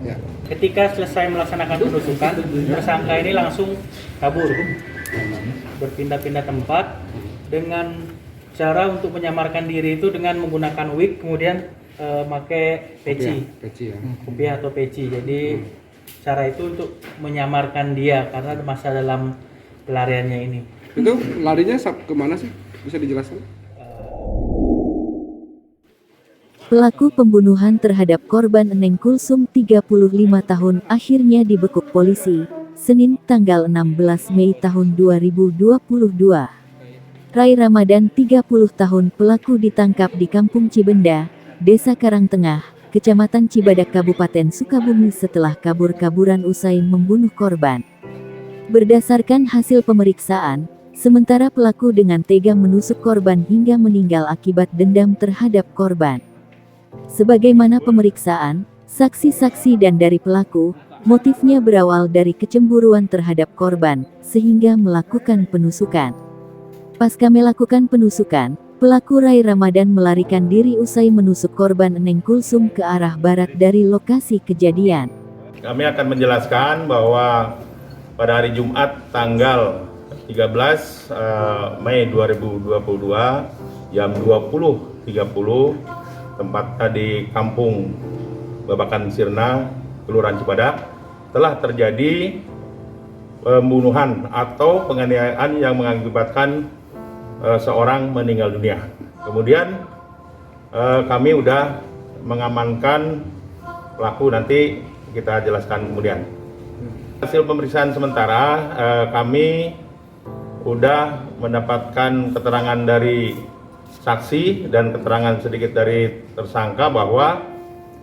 Ya. Ketika selesai melaksanakan penusukan, tersangka ini langsung kabur, berpindah-pindah tempat dengan cara untuk menyamarkan diri itu dengan menggunakan wig, kemudian pakai peci, Peci ya. kopiah atau peci. Jadi cara itu untuk menyamarkan dia karena masa dalam pelariannya ini. Itu larinya kemana sih? Bisa dijelaskan? Pelaku pembunuhan terhadap korban Neng Kulsum 35 tahun akhirnya dibekuk polisi, Senin tanggal 16 Mei tahun 2022. Rai Ramadan 30 tahun pelaku ditangkap di Kampung Cibenda, Desa Karangtengah, Kecamatan Cibadak Kabupaten Sukabumi setelah kabur-kaburan usai membunuh korban. Berdasarkan hasil pemeriksaan, sementara pelaku dengan tega menusuk korban hingga meninggal akibat dendam terhadap korban. Sebagaimana pemeriksaan, saksi-saksi dan dari pelaku, motifnya berawal dari kecemburuan terhadap korban, sehingga melakukan penusukan. Pasca melakukan penusukan, pelaku Rai Ramadan melarikan diri usai menusuk korban Neng Kulsum ke arah barat dari lokasi kejadian. Kami akan menjelaskan bahwa pada hari Jumat tanggal 13 Mei 2022 jam 20.30 tempatnya di Kampung Babakan Sirna, Kelurahan Cibadak, telah terjadi pembunuhan atau penganiayaan yang mengakibatkan seorang meninggal dunia. Kemudian kami sudah mengamankan pelaku, nanti kita jelaskan kemudian. Hasil pemeriksaan sementara kami sudah mendapatkan keterangan dari saksi dan keterangan sedikit dari tersangka bahwa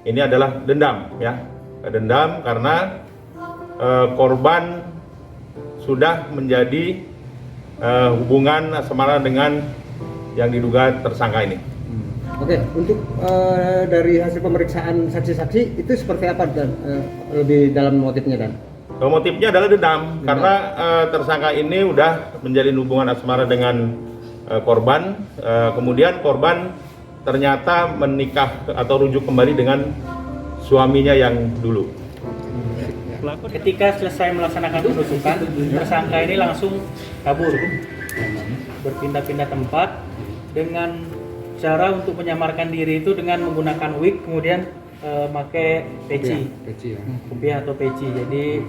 ini adalah dendam, ya, dendam karena korban sudah menjadi hubungan asmara dengan yang diduga tersangka ini. Oke, untuk dari hasil pemeriksaan saksi-saksi itu seperti apa dan lebih dalam motifnya dan? Motifnya adalah dendam karena tersangka ini udah menjalin hubungan asmara dengan korban, kemudian korban ternyata menikah atau rujuk kembali dengan suaminya yang dulu. Ketika selesai melaksanakan penusukan, tersangka ini langsung kabur, berpindah-pindah tempat dengan cara untuk menyamarkan diri itu dengan menggunakan wig, kemudian pakai peci, ya. kopiah atau peci. Jadi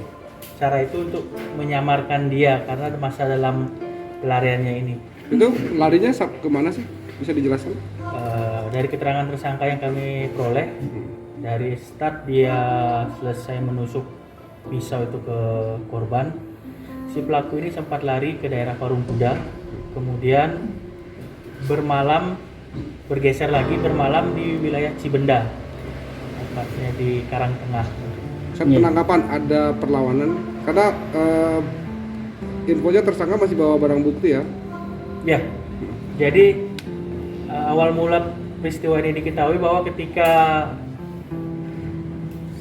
cara itu untuk menyamarkan dia karena masa dalam pelariannya ini. Itu larinya kemana sih? Bisa dijelaskan? Dari keterangan tersangka yang kami peroleh, dari start dia selesai menusuk pisau itu ke korban, si pelaku ini sempat lari ke daerah Parung Kuda, kemudian bergeser lagi bermalam di wilayah Cibenda, tepatnya di Karangtengah. Saat penangkapan ada perlawanan karena infonya tersangka masih bawa barang bukti ya. Ya, jadi awal mula peristiwa ini diketahui bahwa ketika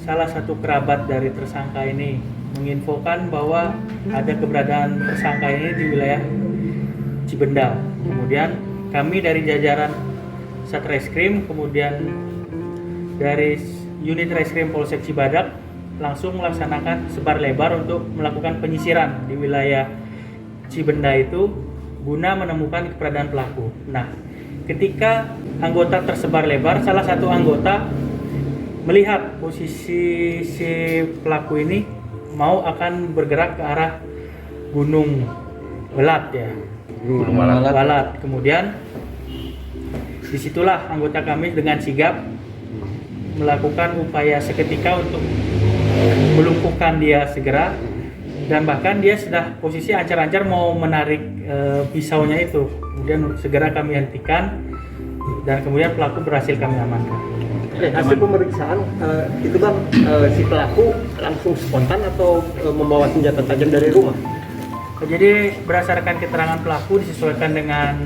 salah satu kerabat dari tersangka ini menginfokan bahwa ada keberadaan tersangka ini di wilayah Cibenda. Kemudian kami dari jajaran Satreskrim, kemudian dari unit Reskrim Polsek Cibadak langsung melaksanakan sebar lebar untuk melakukan penyisiran di wilayah Cibenda itu guna menemukan keberadaan pelaku. Nah, ketika anggota tersebar lebar, salah satu anggota melihat posisi si pelaku ini mau akan bergerak ke arah Gunung Welat, ya. Gunung Walat. Kemudian disitulah anggota kami dengan sigap melakukan upaya seketika untuk melumpuhkan dia segera, dan bahkan dia sudah posisi ancar-ancar mau menarik pisaunya itu. Kemudian segera kami hentikan dan kemudian pelaku berhasil kami amankan. Oke, hasil pemeriksaan itu bang, si pelaku langsung spontan atau membawa senjata tajam dari rumah? Jadi berdasarkan keterangan pelaku disesuaikan dengan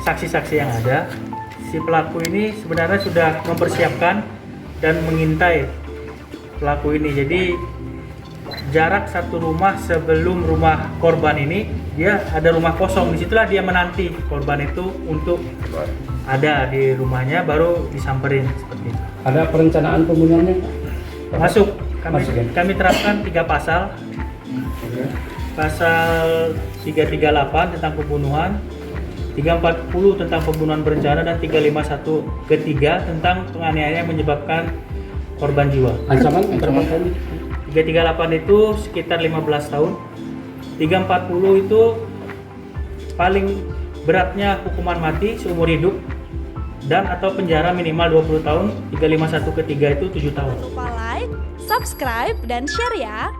saksi-saksi yang ada, si pelaku ini sebenarnya sudah mempersiapkan dan mengintai pelaku ini. Jadi jarak satu rumah sebelum rumah korban ini, dia ada rumah kosong. Disitulah dia menanti korban itu untuk ada di rumahnya baru disamperin seperti itu. Ada perencanaan pembunuhannya? Masuk Masuk, ya? kami terapkan 3 pasal. Pasal 338 tentang pembunuhan, 340 tentang pembunuhan berencana, dan 351 ketiga tentang penganiayaan yang menyebabkan korban jiwa. Ancaman kami? 338 itu sekitar 15 tahun. 340 itu paling beratnya hukuman mati seumur hidup dan atau penjara minimal 20 tahun. 351 ketiga itu 7 tahun. Jangan lupa like, subscribe, dan share ya.